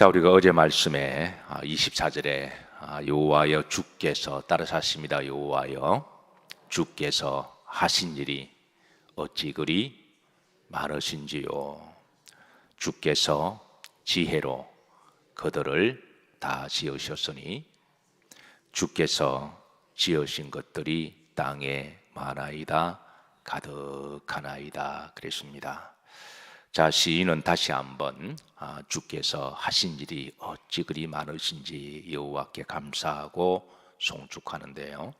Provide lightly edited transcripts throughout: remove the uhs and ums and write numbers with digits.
자, 우리가 어제 말씀에 24절에 여호와여 주께서 따라서 하십니다. 여호와여 주께서 하신 일이 어찌 그리 많으신지요. 주께서 지혜로 그들을 다 지으셨으니 주께서 지으신 것들이 땅에 많아이다 가득하나이다 그랬습니다. 자, 시인은 다시 한번 주께서 하신 일이 어찌 그리 많으신지 여호와께 감사하고 송축하는데요.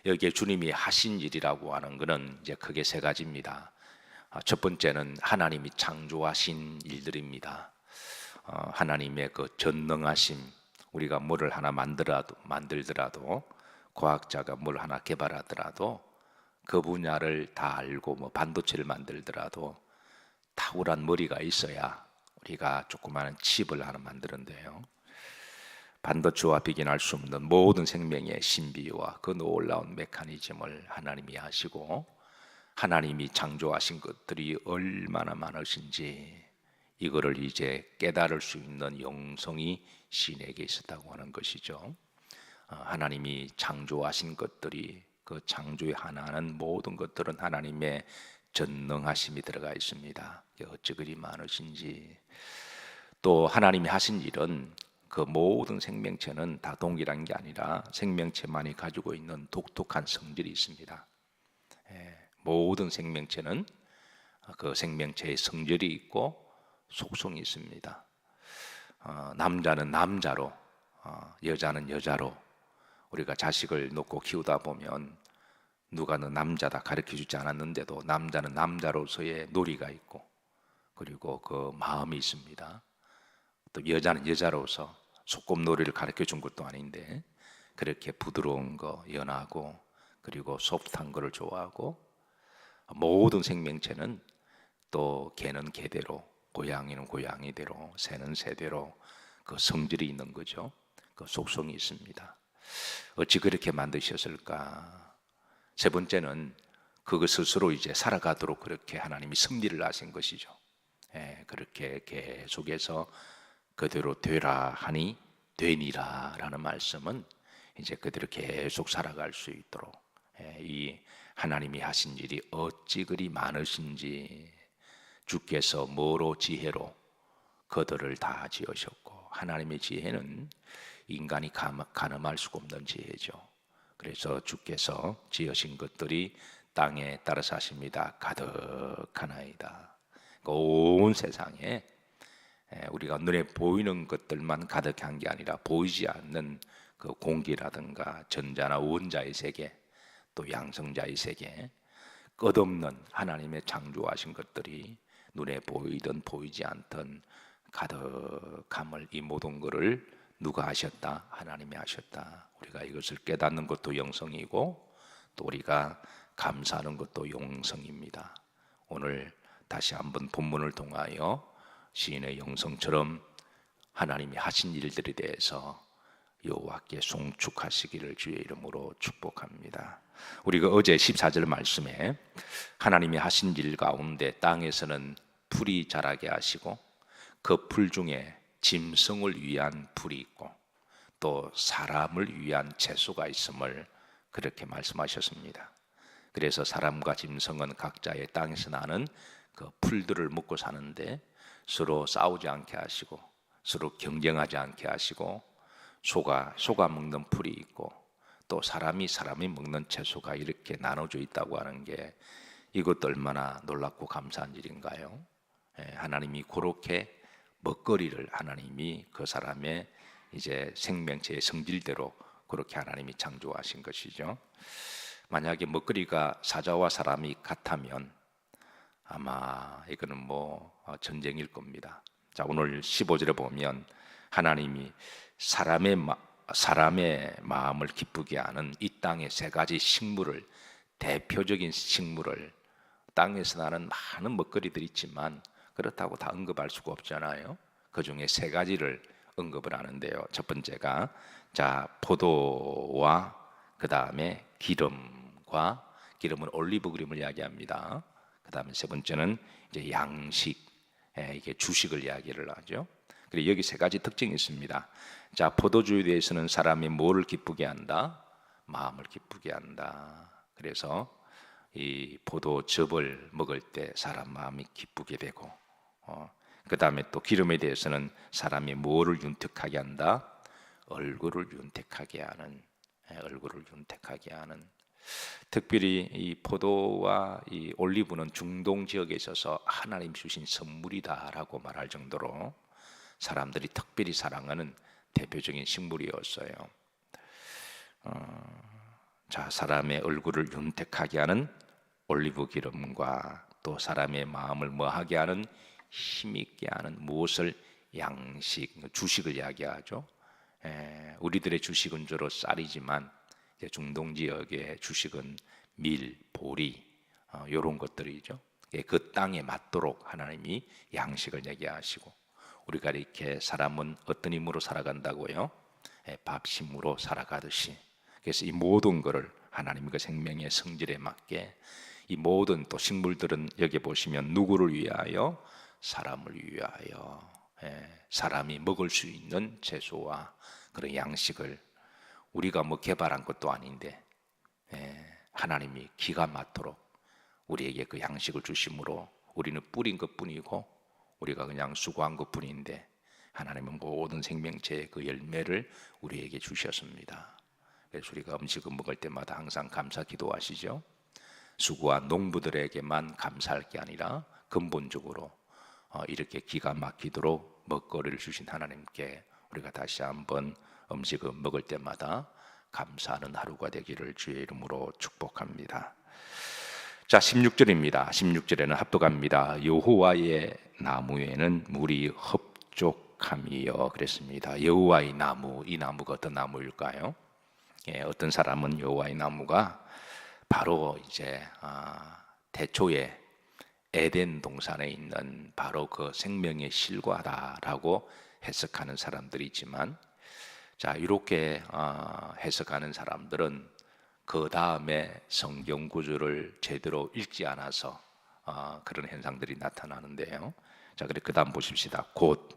여기에 주님이 하신 일이라고 하는 것은 이제 크게 세 가지입니다. 첫 번째는 하나님이 창조하신 일들입니다. 하나님의 그 전능하심, 우리가 뭐를 하나 만들더라도 과학자가 뭘 하나 개발하더라도 그 분야를 다 알고 뭐 반도체를 만들더라도 탁월한 머리가 있어야 우리가 조그마한 칩을 하나 만드는데요. 반도체와 비교할 수 없는 모든 생명의 신비와 그 놀라운 메커니즘을 하나님이 하시고 하나님이 창조하신 것들이 얼마나 많으신지 이거를 이제 깨달을 수 있는 영성이 신에게 있었다고 하는 것이죠. 하나님이 창조하신 것들이 그 창조에 하나하는 모든 것들은 하나님의 전능하심이 들어가 있습니다. 어찌 그리 많으신지. 또 하나님이 하신 일은 그 모든 생명체는 다 동일한 게 아니라 생명체만이 가지고 있는 독특한 성질이 있습니다. 모든 생명체는 그 생명체의 성질이 있고 속성이 있습니다. 남자는 남자로, 여자는 여자로. 우리가 자식을 놓고 키우다 보면 누가 너 남자다 가르쳐 주지 않았는데도 남자는 남자로서의 놀이가 있고 그리고 그 마음이 있습니다. 또 여자는 여자로서 소꿉놀이를 가르쳐 준 것도 아닌데 그렇게 부드러운 거, 연하고 그리고 소프트한 거를 좋아하고 모든 생명체는 또 개는 개대로, 고양이는 고양이대로, 새는 새대로 그 성질이 있는 거죠. 그 속성이 있습니다. 어찌 그렇게 만드셨을까? 세 번째는 그것 스스로 이제 살아가도록 그렇게 하나님이 섭리를 하신 것이죠. 그렇게 계속해서 그대로 되라 하니 되니라 라는 말씀은 이제 그대로 계속 살아갈 수 있도록 이 하나님이 하신 일이 어찌 그리 많으신지 주께서 뭐로 지혜로 그들을 다 지으셨고 하나님의 지혜는 인간이 가늠할 수가 없는 지혜죠. 그래서 주께서 지으신 것들이 땅에 따라서 하십니다. 가득하나이다. 온 세상에 우리가 눈에 보이는 것들만 가득한 게 아니라 보이지 않는 그 공기라든가 전자나 원자의 세계 또 양성자의 세계 끝없는 하나님의 창조하신 것들이 눈에 보이든 보이지 않든 가득함을 이 모든 것을 누가 하셨다? 하나님이 하셨다. 우리가 이것을 깨닫는 것도 영성이고 또 우리가 감사하는 것도 영성입니다. 오늘 다시 한번 본문을 통하여 시인의 영성처럼 하나님이 하신 일들에 대해서 여호와께 송축하시기를 주의 이름으로 축복합니다. 우리가 어제 14절 말씀에 하나님이 하신 일 가운데 땅에서는 풀이 자라게 하시고 그 풀 중에 짐승을 위한 풀이 있고 또 사람을 위한 채소가 있음을 그렇게 말씀하셨습니다. 그래서 사람과 짐승은 각자의 땅에서 나는 그 풀들을 먹고 사는데 서로 싸우지 않게 하시고 서로 경쟁하지 않게 하시고 소가 먹는 풀이 있고 또 사람이 먹는 채소가 이렇게 나눠져 있다고 하는 게 이것도 얼마나 놀랍고 감사한 일인가요? 하나님이 그렇게 먹거리를 하나님이 그 사람의 이제 생명체의 성질대로 그렇게 하나님이 창조하신 것이죠. 만약에 먹거리가 사자와 사람이 같다면 아마 이거는 뭐 전쟁일 겁니다. 자, 오늘 15절에 보면 하나님이 사람의 마음을 기쁘게 하는 이 땅의 세 가지 식물을 대표적인 식물을 땅에서 나는 많은 먹거리들이 있지만 그렇다고 다 언급할 수가 없잖아요. 그 중에 세 가지를 언급을 하는데요. 첫 번째가 자 포도와 그 다음에 기름은 올리브 그림을 이야기합니다. 그 다음에 세 번째는 이제 양식, 이게 주식을 이야기를 하죠. 그리고 여기 세 가지 특징이 있습니다. 자, 포도주에 대해서는 사람이 뭐를 기쁘게 한다? 마음을 기쁘게 한다. 그래서 이 포도즙을 먹을 때 사람 마음이 기쁘게 되고, 그 다음에 또 기름에 대해서는 사람이 뭐를 윤택하게 한다? 얼굴을 윤택하게 하는, 얼굴을 윤택하게 하는. 특별히 이 포도와 이 올리브는 중동 지역에 있어서 하나님 주신 선물이다라고 말할 정도로 사람들이 특별히 사랑하는 대표적인 식물이었어요. 자, 사람의 얼굴을 윤택하게 하는 올리브 기름과 또 사람의 마음을 뭐하게 하는 힘있게 하는 무엇을 양식, 주식을 이야기하죠. 우리들의 주식은 주로 쌀이지만 중동 지역의 주식은 밀, 보리 이런 것들이죠. 그 땅에 맞도록 하나님이 양식을 얘기하시고 우리가 이렇게 사람은 어떤 힘으로 살아간다고요? 밥심으로 살아가듯이. 그래서 이 모든 것을 하나님의 그 생명의 성질에 맞게 이 모든 또 식물들은 여기 보시면 누구를 위하여? 사람을 위하여. 사람이 먹을 수 있는 채소와 그런 양식을 우리가 뭐 개발한 것도 아닌데 하나님이 기가 막도록 우리에게 그 양식을 주심으로 우리는 뿌린 것뿐이고 우리가 그냥 수고한 것뿐인데 하나님은 모든 생명체의 그 열매를 우리에게 주셨습니다. 그래서 우리가 음식을 먹을 때마다 항상 감사 기도하시죠. 수고한 농부들에게만 감사할 게 아니라 근본적으로 이렇게 기가 막히도록 먹거리를 주신 하나님께 우리가 다시 한번 음식을 먹을 때마다 감사하는 하루가 되기를 주의 이름으로 축복합니다. 자, 16절입니다. 16절에는 합독합니다. 여호와의 나무에는 물이 흡족함이여 그랬습니다. 여호와의 나무, 이 나무가 어떤 나무일까요? 어떤 사람은 여호와의 나무가 바로 이제 태초에 에덴 동산에 있는 바로 그 생명의 실과다라고 해석하는 사람들이 있지만, 자, 이렇게 해석하는 사람들은 그 다음에 성경 구절을 제대로 읽지 않아서 그런 현상들이 나타나는데요. 자, 그래 그 다음 보십시다. 곧,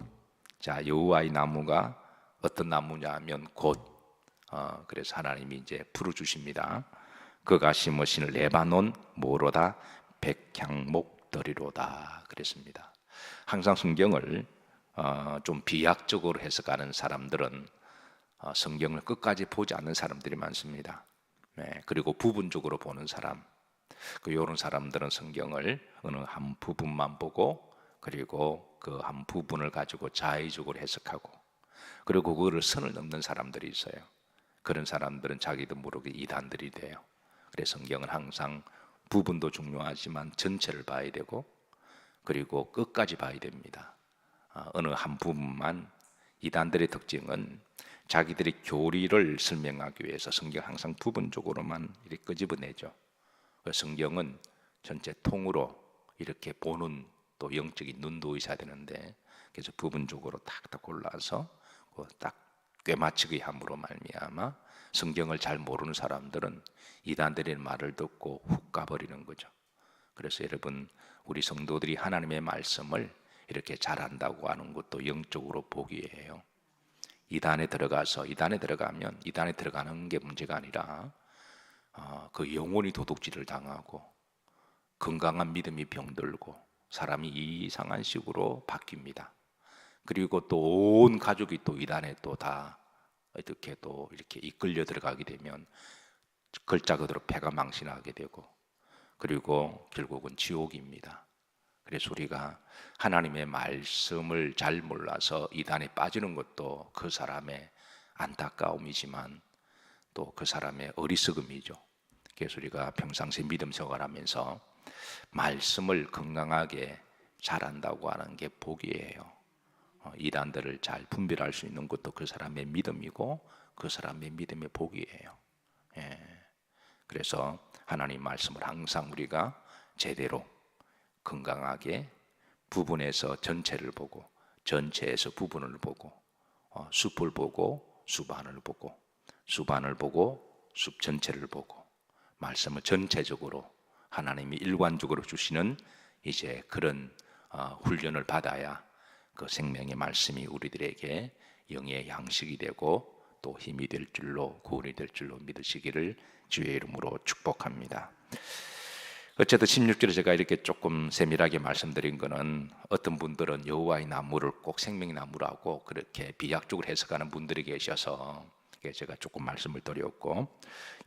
자, 여호와의 나무가 어떤 나무냐면 곧 그래서 하나님이 이제 풀어주십니다. 그가 심으신 레바논 뭐로다? 백향목들이로다 그랬습니다. 항상 성경을 좀 비약적으로 해석하는 사람들은 성경을 끝까지 보지 않는 사람들이 많습니다. 그리고 부분적으로 보는 사람, 이런 사람들은 성경을 어느 한 부분만 보고 그리고 그 한 부분을 가지고 자의적으로 해석하고 그리고 그거를 선을 넘는 사람들이 있어요. 그런 사람들은 자기도 모르게 이단들이 돼요. 그래서 성경은 항상 부분도 중요하지만 전체를 봐야 되고 그리고 끝까지 봐야 됩니다. 어느 한 부분만. 이단들의 특징은 자기들의 교리를 설명하기 위해서 성경 항상 부분적으로만 이렇게 끄집어내죠. 성경은 전체 통으로 이렇게 보는 또 영적인 눈도 있어야 되는데 그래서 부분적으로 탁탁 골라서 딱 꿰맞추기 함으로 말미암아 성경을 잘 모르는 사람들은 이단들의 말을 듣고 훅 가버리는 거죠. 그래서 여러분, 우리 성도들이 하나님의 말씀을 이렇게 잘한다고 하는 것도 영적으로 복이에요. 이단에 들어가면 이단에 들어가는 게 문제가 아니라 그 영혼이 도둑질을 당하고 건강한 믿음이 병들고 사람이 이상한 식으로 바뀝니다. 그리고 또 온 가족이 또 이단에 또 다 어떻게 또 이렇게 이끌려 들어가게 되면 글자 그대로 패가 망신하게 되고 그리고 결국은 지옥입니다. 그래서 우리가 하나님의 말씀을 잘 몰라서 이단에 빠지는 것도 그 사람의 안타까움이지만 또 그 사람의 어리석음이죠. 그래서 우리가 평상시 믿음 생활하면서 말씀을 건강하게 잘한다고 하는 게 복이에요. 이단들을 잘 분별할 수 있는 것도 그 사람의 믿음이고 그 사람의 믿음의 복이에요. 그래서 하나님 말씀을 항상 우리가 제대로 건강하게 부분에서 전체를 보고 전체에서 부분을 보고 숲을 보고 숲안을 보고 숲안을 보고 숲 전체를 보고 말씀을 전체적으로 하나님이 일관적으로 주시는 이제 그런 훈련을 받아야 그 생명의 말씀이 우리들에게 영의 양식이 되고 또 힘이 될 줄로, 구원이 될 줄로 믿으시기를 주의 이름으로 축복합니다. 어쨌든 16절에 제가 이렇게 조금 세밀하게 말씀드린 거는 어떤 분들은 여호와의 나무를 꼭 생명의 나무라고 그렇게 비약적으로 해석하는 분들이 계셔서 제가 조금 말씀을 드렸고,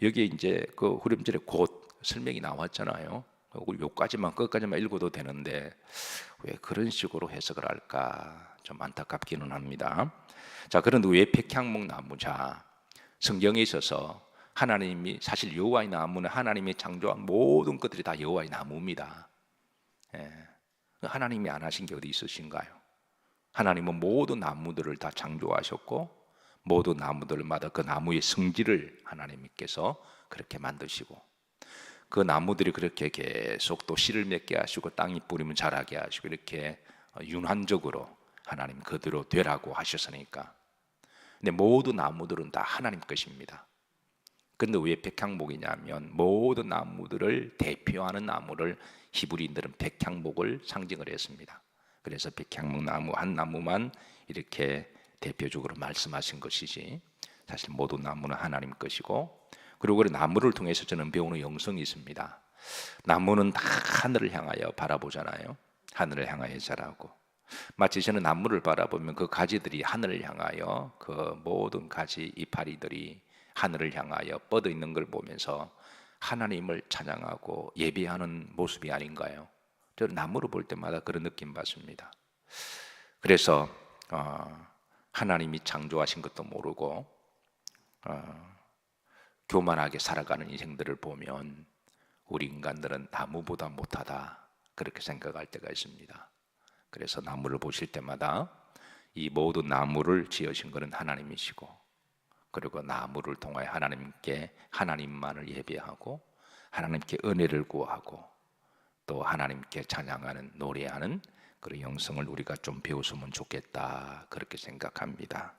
여기에 이제 그 후렴절에 곧 설명이 나왔잖아요. 요까지만 끝까지만 읽어도 되는데 왜 그런 식으로 해석을 할까 좀 안타깝기는 합니다. 자, 그런데 왜 백향목 나무자? 성경에 있어서 하나님이, 사실 여호와의 나무는 하나님이 창조한 모든 것들이 다 여호와의 나무입니다. 예. 하나님이 안 하신 게 어디 있으신가요? 하나님은 모든 나무들을 다 창조하셨고 모든 나무들마다 그 나무의 성질을 하나님께서 그렇게 만드시고 그 나무들이 그렇게 계속 또 씨를 맺게 하시고 땅이 뿌리면 자라게 하시고 이렇게 윤환적으로 하나님 그대로 되라고 하셨으니까. 근데 모든 나무들은 다 하나님 것입니다. 근데 왜 백향목이냐면 모든 나무들을 대표하는 나무를 히브리인들은 백향목을 상징을 했습니다. 그래서 백향목 나무 한 나무만 이렇게 대표적으로 말씀하신 것이지 사실 모든 나무는 하나님 것이고, 그리고 그 나무를 통해서 저는 배우는 영성이 있습니다. 나무는 다 하늘을 향하여 바라보잖아요. 하늘을 향하여 자라고, 마치 저는 나무를 바라보면 그 가지들이 하늘을 향하여 그 모든 가지 이파리들이 하늘을 향하여 뻗어 있는 걸 보면서 하나님을 찬양하고 예배하는 모습이 아닌가요? 저는 나무를 볼 때마다 그런 느낌 받습니다. 그래서 하나님이 창조하신 것도 모르고 교만하게 살아가는 인생들을 보면 우리 인간들은 나무보다 못하다 그렇게 생각할 때가 있습니다. 그래서 나무를 보실 때마다 이 모든 나무를 지으신 것은 하나님이시고, 그리고 나무를 통하여 하나님께 하나님만을 예배하고 하나님께 은혜를 구하고 또 하나님께 찬양하는 노래하는 그런 영성을 우리가 좀 배웠으면 좋겠다 그렇게 생각합니다.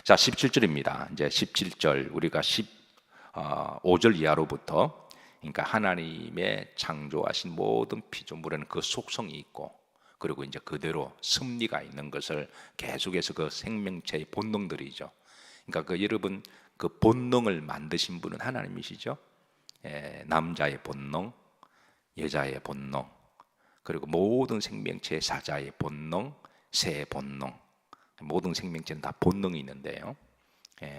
자, 17절입니다. 이제 17절 우리가 15절 이하로부터, 그러니까 하나님의 창조하신 모든 피조물에는 그 속성이 있고 그리고 이제 그대로 섭리가 있는 것을 계속해서 그 생명체의 본능들이죠. 그러니까 그 여러분 그 본능을 만드신 분은 하나님이시죠. 남자의 본능, 여자의 본능, 그리고 모든 생명체의 사자의 본능, 새의 본능, 모든 생명체는 다 본능이 있는데요.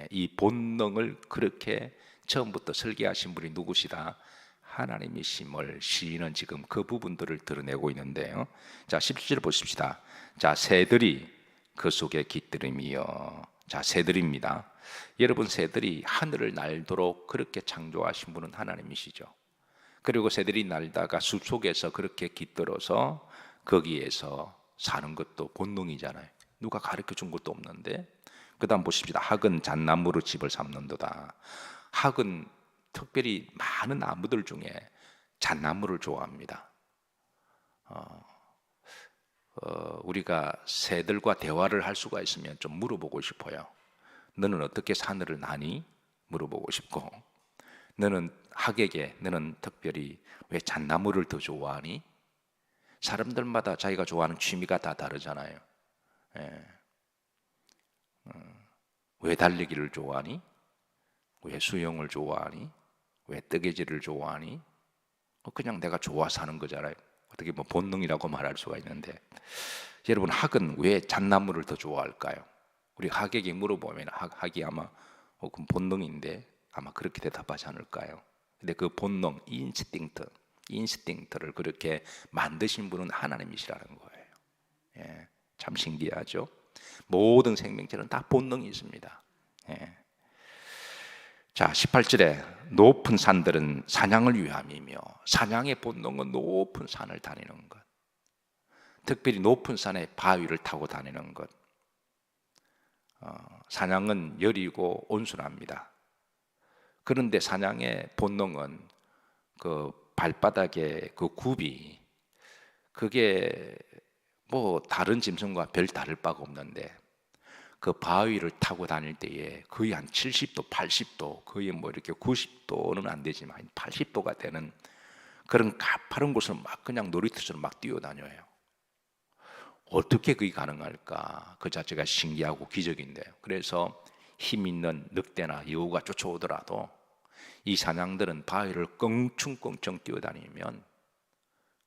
이 본능을 그렇게 처음부터 설계하신 분이 누구시다? 하나님이심을 시인은 지금 그 부분들을 드러내고 있는데요. 자, 17절 보십시다. 자, 새들이 그 속에 깃들음이여. 자, 새들입니다. 여러분, 새들이 하늘을 날도록 그렇게 창조하신 분은 하나님이시죠. 그리고 새들이 날다가 숲속에서 그렇게 깃들어서 거기에서 사는 것도 본능이잖아요. 누가 가르쳐 준 것도 없는데. 그 다음 보십시다. 학은 잣나무로 집을 삼는도다. 학은 특별히 많은 나무들 중에 잣나무를 좋아합니다. 우리가 새들과 대화를 할 수가 있으면 좀 물어보고 싶어요. 너는 어떻게 하늘을 나니? 물어보고 싶고, 너는 학에게 너는 특별히 왜 잣나무를 더 좋아하니? 사람들마다 자기가 좋아하는 취미가 다 다르잖아요. 왜 달리기를 좋아하니? 왜 수영을 좋아하니? 왜 뜨개질을 좋아하니? 그냥 내가 좋아서 하는 거잖아요. 어떻게 뭐 본능이라고 말할 수가 있는데, 여러분 학은 왜 잣나무를 더 좋아할까요? 우리 학에게 물어보면 학이 아마 그럼 본능인데 아마 그렇게 대답하지 않을까요? 근데 그 본능, 인스팅트를 그렇게 만드신 분은 하나님이시라는 거예요. 참 신기하죠? 모든 생명체는 다 본능이 있습니다. 자, 18절에 높은 산들은 사냥을 위함이며, 사냥의 본능은 높은 산을 다니는 것, 특별히 높은 산에 바위를 타고 다니는 것. 사냥은 여리고 온순합니다. 그런데 사냥의 본능은 그 발바닥의 그 굽이, 그게 뭐 다른 짐승과 별 다를 바가 없는데 그 바위를 타고 다닐 때에 거의 한 70도, 80도, 거의 뭐 이렇게 90도는 안 되지만 80도가 되는 그런 가파른 곳을 막 그냥 놀이터처럼 막 뛰어다녀요. 어떻게 그게 가능할까? 그 자체가 신기하고 기적인데요. 그래서 힘 있는 늑대나 여우가 쫓아오더라도 이 사냥들은 바위를 껑충껑충 뛰어다니면,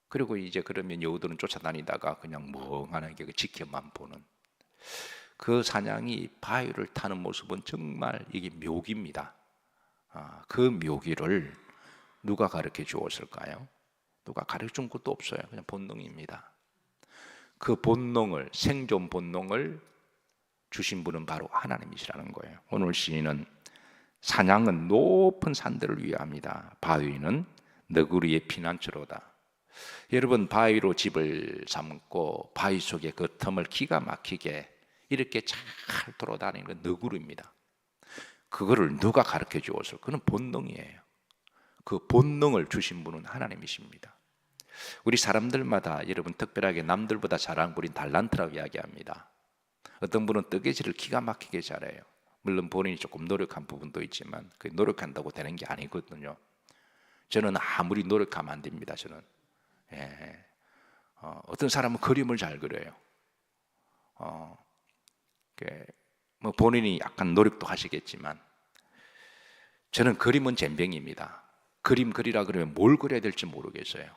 그리고 이제 그러면 여우들은 쫓아다니다가 그냥 멍하게 지켜만 보는, 그 사냥이 바위를 타는 모습은 정말 이게 묘기입니다. 그 묘기를 누가 가르쳐 주었을까요? 누가 가르쳐 준 것도 없어요. 그냥 본능입니다. 그 본능을, 생존 본능을 주신 분은 바로 하나님이시라는 거예요. 오늘 시인은 사냥은 높은 산들을 위함이다. 바위는 너구리의 피난처로다. 여러분, 바위로 집을 삼고 바위 속에 그 틈을 기가 막히게 이렇게 잘 돌아다니는 건 너구리입니다. 그거를 누가 가르쳐 주었을? 그는 본능이에요. 그 본능을 주신 분은 하나님이십니다. 우리 사람들마다 여러분 특별하게 남들보다 잘하는 분이 달란트라고 이야기합니다. 어떤 분은 뜨개질을 기가 막히게 잘해요. 물론 본인이 조금 노력한 부분도 있지만 그 노력한다고 되는 게 아니거든요. 저는 아무리 노력하면 안 됩니다. 저는 어떤 사람은 그림을 잘 그려요. 뭐 본인이 약간 노력도 하시겠지만 저는 그림은 젬병입니다. 그림 그리라 그러면 뭘 그려야 될지 모르겠어요.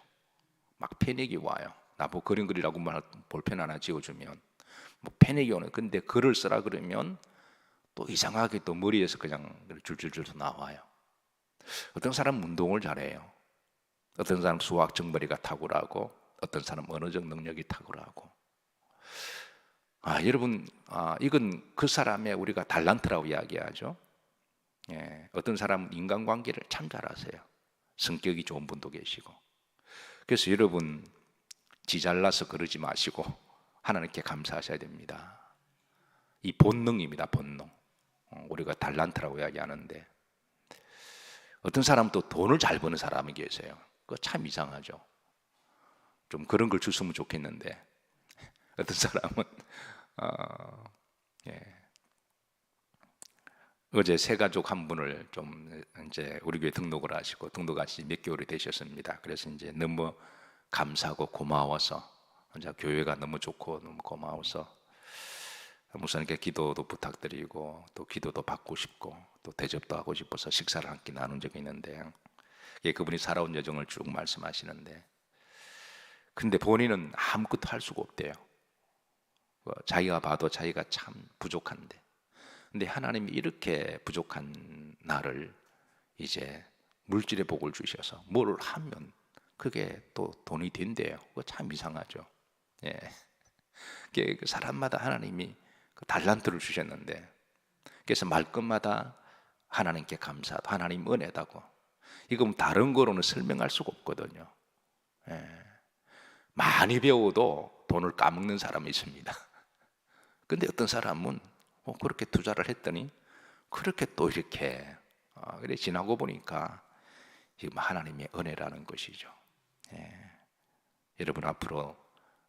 막 패닉이 와요. 나보고 그림 그리라고 볼펜 하나 지어주면 뭐 패닉이 오는. 근데 글을 쓰라 그러면 또 이상하게 또 머리에서 그냥 줄줄줄 나와요. 어떤 사람은 운동을 잘해요. 어떤 사람은 수학 정머리가 탁월하고 어떤 사람은 언어적 능력이 탁월하고. 여러분, 이건 그 사람의 우리가 달란트라고 이야기하죠. 어떤 사람은 인간관계를 참 잘하세요. 성격이 좋은 분도 계시고. 그래서 여러분, 지 잘나서 그러지 마시고 하나님께 감사하셔야 됩니다. 이 본능입니다. 본능. 우리가 달란트라고 이야기하는데, 어떤 사람은 또 돈을 잘 버는 사람이 계세요. 그거 참 이상하죠. 좀 그런 걸 줬으면 좋겠는데 어떤 사람은 어제 세 가족 한 분을 좀 이제 우리 교회 등록을 하시고 등록하신 지 몇 개월이 되셨습니다. 그래서 이제 너무 감사하고 고마워서, 이제 교회가 너무 좋고 너무 고마워서 목사님께 기도도 부탁드리고 또 기도도 받고 싶고 또 대접도 하고 싶어서 식사를 함께 나눈 적이 있는데, 그분이 살아온 여정을 쭉 말씀하시는데, 근데 본인은 아무것도 할 수가 없대요. 자기가 봐도 자기가 참 부족한데, 근데 하나님이 이렇게 부족한 나를 이제 물질의 복을 주셔서 뭐를 하면 그게 또 돈이 된대요. 그거 참 이상하죠. 그 사람마다 하나님이 그 달란트를 주셨는데, 그래서 말끝마다 하나님께 감사하다, 하나님 은혜다고. 이건 다른 거로는 설명할 수가 없거든요. 많이 배워도 돈을 까먹는 사람이 있습니다. 근데 어떤 사람은 그렇게 투자를 했더니 그렇게 또 이렇게 그래 지나고 보니까 지금 하나님의 은혜라는 것이죠. 여러분 앞으로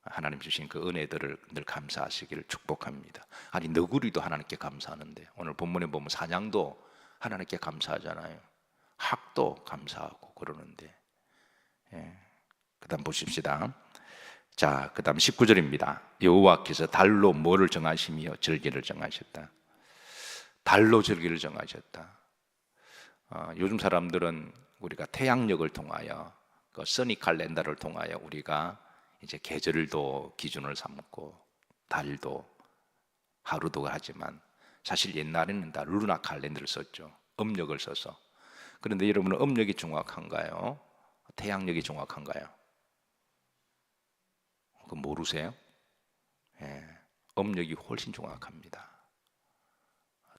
하나님 주신 그 은혜들을 늘 감사하시기를 축복합니다. 아니, 너구리도 하나님께 감사하는데, 오늘 본문에 보면 사냥도 하나님께 감사하잖아요. 학도 감사하고 그러는데. 그 다음 보십시다. 자, 그 다음 19절입니다. 여호와께서 달로 뭐를 정하시며 절기를 정하셨다. 달로 절기를 정하셨다. 요즘 사람들은 우리가 태양력을 통하여, 그 써니 칼렌더를 통하여 우리가 이제 계절도 기준을 삼고 달도 하루도 하지만, 사실 옛날에는 다 루나 칼렌더를 썼죠. 음력을 써서. 그런데 여러분은 음력이 정확한가요? 태양력이 정확한가요? 그거 모르세요? 음력이 훨씬 정확합니다.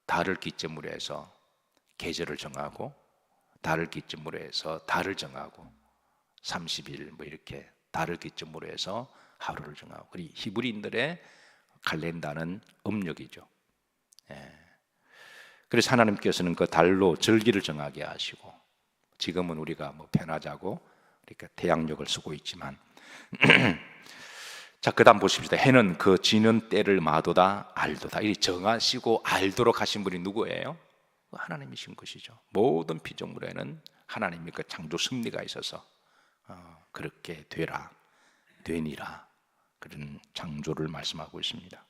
달을 기점으로 해서 계절을 정하고, 달을 기점으로 해서 달을 정하고, 30일 뭐 이렇게 달을 기점으로 해서 하루를 정하고. 그리고 히브리인들의 칼렌다는 음력이죠. 그래서 하나님께서는 그 달로 절기를 정하게 하시고, 지금은 우리가 뭐 편하자고 그러니까 태양력을 쓰고 있지만 자, 그 다음 보십시다. 해는 그 지는 때를 마도다 알도다. 이 정하시고 알도록 하신 분이 누구예요? 하나님이신 것이죠. 모든 피조물에는 하나님의 그 창조 섭리가 있어서 그렇게 되라, 되니라, 그런 창조를 말씀하고 있습니다.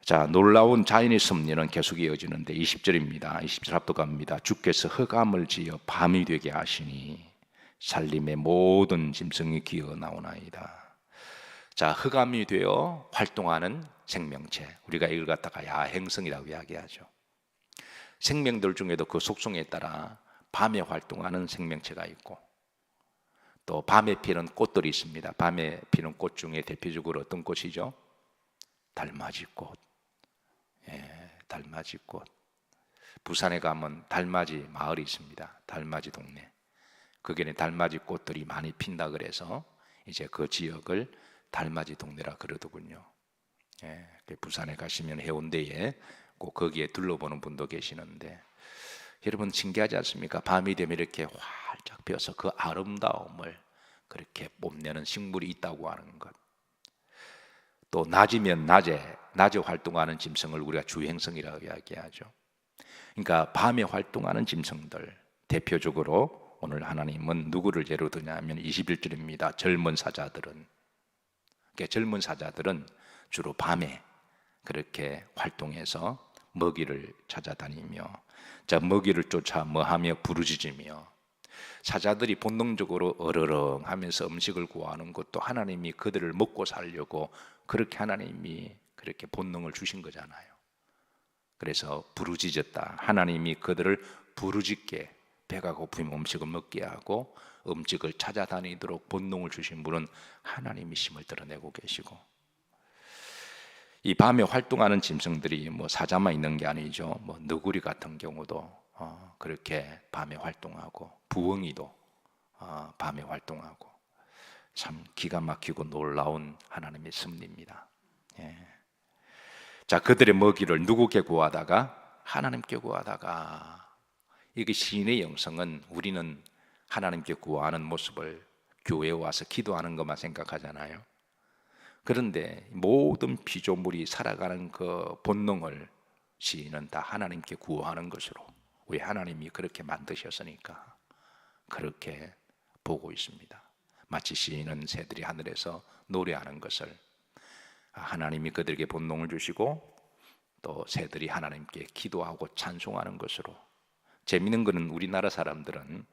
자, 놀라운 자연의 섭리는 계속 이어지는데 20절입니다. 20절 합독합니다. 주께서 흑암을 지어 밤이 되게 하시니 산림의 모든 짐승이 기어 나오나이다. 자, 흑암이 되어 활동하는 생명체, 우리가 이걸 갖다가 야행성이라고 이야기하죠. 생명들 중에도 그 속성에 따라 밤에 활동하는 생명체가 있고, 또 밤에 피는 꽃들이 있습니다. 밤에 피는 꽃 중에 대표적으로 어떤 꽃이죠? 달맞이꽃. 달맞이꽃. 부산에 가면 달맞이 마을이 있습니다. 달맞이 동네. 거기는 달맞이 꽃들이 많이 핀다 그래서 이제 그 지역을 달맞이 동네라 그러더군요. 부산에 가시면 해운대에 꼭 거기에 둘러보는 분도 계시는데, 여러분 신기하지 않습니까? 밤이 되면 이렇게 활짝 피어서 그 아름다움을 그렇게 뽐내는 식물이 있다고 하는 것. 또 낮이면 낮에 활동하는 짐승을 우리가 주행성이라고 이야기하죠. 그러니까 밤에 활동하는 짐승들, 대표적으로 오늘 하나님은 누구를 예로 드냐면 21절입니다. 젊은 사자들은, 그러니까 젊은 사자들은 주로 밤에 그렇게 활동해서 먹이를 찾아다니며, 자, 먹이를 쫓아 뭐하며 부르짖으며, 사자들이 본능적으로 어르렁 하면서 음식을 구하는 것도 하나님이 그들을 먹고 살려고 그렇게 하나님이 그렇게 본능을 주신 거잖아요. 그래서 부르짖었다. 하나님이 그들을 부르짖게, 배가 고프면 음식을 먹게 하고 음식을 찾아다니도록 본능을 주신 분은 하나님이심을 드러내고 계시고, 이 밤에 활동하는 짐승들이 뭐 사자만 있는 게 아니죠. 뭐 너구리 같은 경우도 그렇게 밤에 활동하고, 부엉이도 밤에 활동하고, 참 기가 막히고 놀라운 하나님의 섭리입니다. 자, 그들의 먹이를 누구께 구하다가? 하나님께 구하다가. 이게 시인의 영성은, 우리는 하나님께 구하는 모습을 교회에 와서 기도하는 것만 생각하잖아요. 그런데 모든 피조물이 살아가는 그 본능을 시인은 다 하나님께 구하는 것으로, 왜 하나님이 그렇게 만드셨으니까 그렇게 보고 있습니다. 마치 시인은 새들이 하늘에서 노래하는 것을 하나님이 그들에게 본능을 주시고, 또 새들이 하나님께 기도하고 찬송하는 것으로. 재미있는 것은 우리나라 사람들은,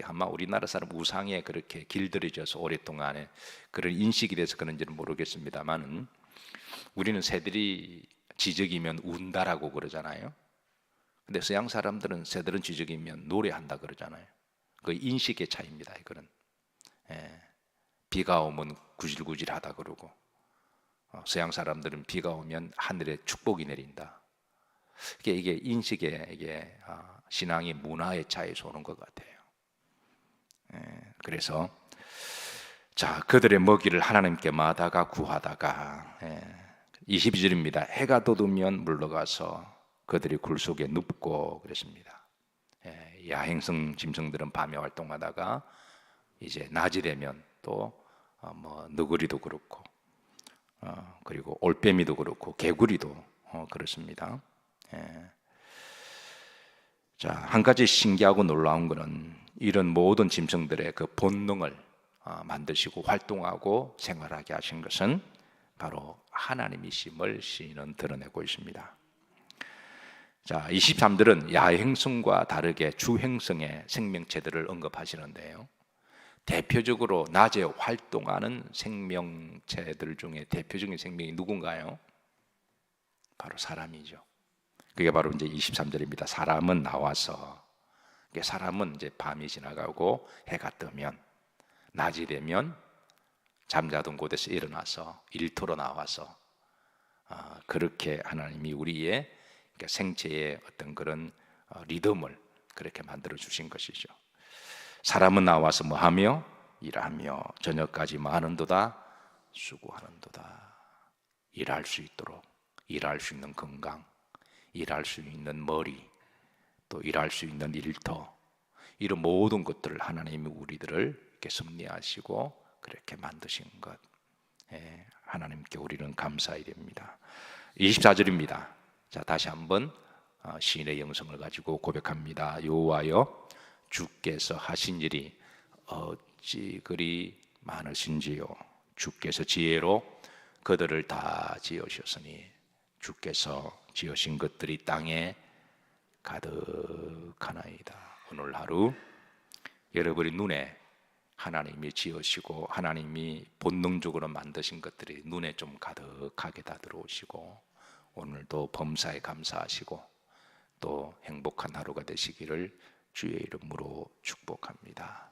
아마 우리나라 사람 우상에 그렇게 길들여져서 오랫동안 그런 인식이 돼서 그런지는 모르겠습니다만, 우리는 새들이 지적이면 운다라고 그러잖아요. 근데 서양 사람들은 새들은 지적이면 노래한다 그러잖아요. 그 인식의 차이입니다. 이거는. 비가 오면 구질구질하다 그러고, 서양 사람들은 비가 오면 하늘에 축복이 내린다. 이게 인식의 신앙의 문화의 차이에서 오는 것 같아요. 그래서 자, 그들의 먹이를 하나님께 마다가 구하다가, 22절입니다. 해가 돋으면 물러가서 그들이 굴 속에 눕고 그랬습니다. 야행성 짐승들은 밤에 활동하다가 이제 낮이 되면 또 뭐 너구리도 그렇고, 그리고 올빼미도 그렇고 개구리도 그렇습니다. 자, 한 가지 신기하고 놀라운 것은 이런 모든 짐승들의 그 본능을 만드시고 활동하고 생활하게 하신 것은 바로 하나님이심을 시인은 드러내고 있습니다. 자, 23절은 야행성과 다르게 주행성의 생명체들을 언급하시는데요, 대표적으로 낮에 활동하는 생명체들 중에 대표적인 생명이 누군가요? 바로 사람이죠. 그게 바로 이제 23절입니다. 사람은 나와서, 사람은 이제 밤이 지나가고 해가 뜨면, 낮이 되면 잠자던 곳에서 일어나서 일터로 나와서 그렇게 하나님이 우리의 생체의 어떤 그런 리듬을 그렇게 만들어 주신 것이죠. 사람은 나와서 뭐하며? 일하며 저녁까지 많은도다 수고하는도다. 일할 수 있도록, 일할 수 있는 건강, 일할 수 있는 머리, 또 일할 수 있는 일터, 이런 모든 것들을 하나님이 우리들을 이렇게 섭리하시고 그렇게 만드신 것, 하나님께 우리는 감사해야 됩니다. 24절입니다. 자, 다시 한번 시인의 영성을 가지고 고백합니다. 여호와여, 주께서 하신 일이 어찌 그리 많으신지요. 주께서 지혜로 그들을 다 지으셨으니 주께서 지으신 것들이 땅에 가득하나이다. 오늘 하루 여러분의 눈에 하나님이 지으시고 하나님이 본능적으로 만드신 것들이 눈에 좀 가득하게 다 들어오시고 오늘도 범사에 감사하시고 또 행복한 하루가 되시기를 주의 이름으로 축복합니다.